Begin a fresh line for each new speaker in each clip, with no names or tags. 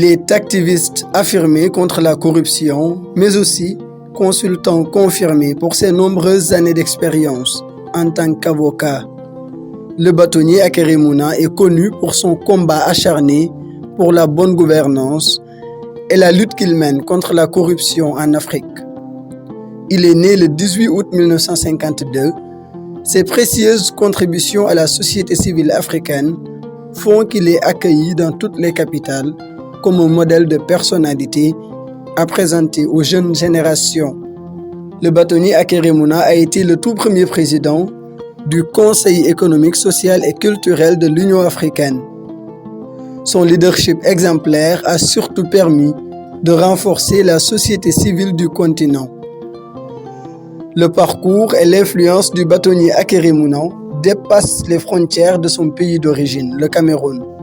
Il est activiste affirmé contre la corruption, mais aussi consultant confirmé pour ses nombreuses années d'expérience en tant qu'avocat. Le bâtonnier Akerimuna est connu pour son combat acharné pour la bonne gouvernance et la lutte qu'il mène contre la corruption en Afrique. Il est né le 18 août 1952. Ses précieuses contributions à la société civile africaine font qu'il est accueilli dans toutes les capitales comme un modèle de personnalité à présenter aux jeunes générations. Le bâtonnier Akerimuna a été le tout premier président du Conseil économique, social et culturel de l'Union africaine. Son leadership exemplaire a surtout permis de renforcer la société civile du continent. Le parcours et l'influence du bâtonnier Akerimuna dépassent les frontières de son pays d'origine, le Cameroun.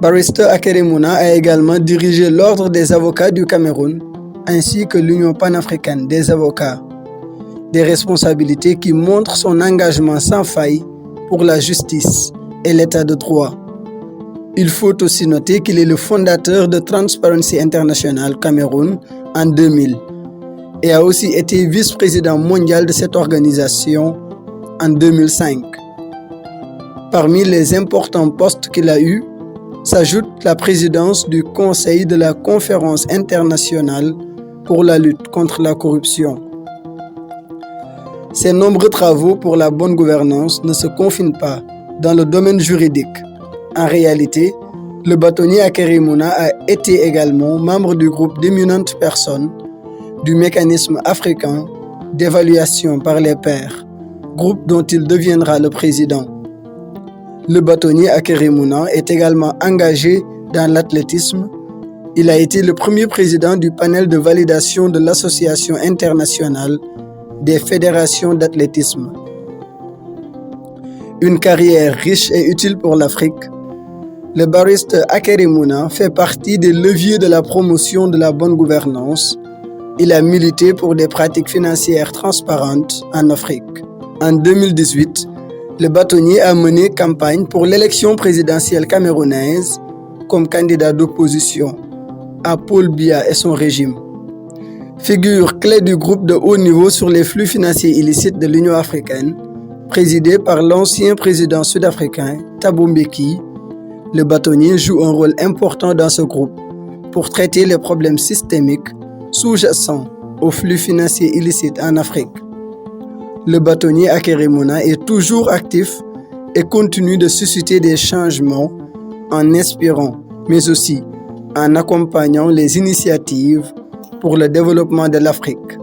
Barrister Akerimuna a également dirigé l'Ordre des avocats du Cameroun ainsi que l'Union panafricaine des avocats, des responsabilités qui montrent son engagement sans faille pour la justice et l'état de droit. Il faut aussi noter qu'il est le fondateur de Transparency International Cameroun en 2000 et a aussi été vice-président mondial de cette organisation en 2005. Parmi les importants postes qu'il a eus, s'ajoute la présidence du Conseil de la Conférence internationale pour la lutte contre la corruption. Ses nombreux travaux pour la bonne gouvernance ne se confinent pas dans le domaine juridique. En réalité, le bâtonnier Akerimuna a été également membre du groupe d'éminentes personnes du mécanisme africain d'évaluation par les pairs, groupe dont il deviendra le président. Le bâtonnier Akerimuna est également engagé dans l'athlétisme. Il a été le premier président du panel de validation de l'Association internationale des fédérations d'athlétisme. Une carrière riche et utile pour l'Afrique, le barrister Akerimuna fait partie des leviers de la promotion de la bonne gouvernance. Il a milité pour des pratiques financières transparentes en Afrique. En 2018, le bâtonnier a mené campagne pour l'élection présidentielle camerounaise comme candidat d'opposition à Paul Biya et son régime. Figure clé du groupe de haut niveau sur les flux financiers illicites de l'Union africaine, présidé par l'ancien président sud-africain Thabo Mbeki, le bâtonnier joue un rôle important dans ce groupe pour traiter les problèmes systémiques sous-jacents aux flux financiers illicites en Afrique. Le bâtonnier Akerimuna est toujours actif et continue de susciter des changements en inspirant, mais aussi en accompagnant les initiatives pour le développement de l'Afrique.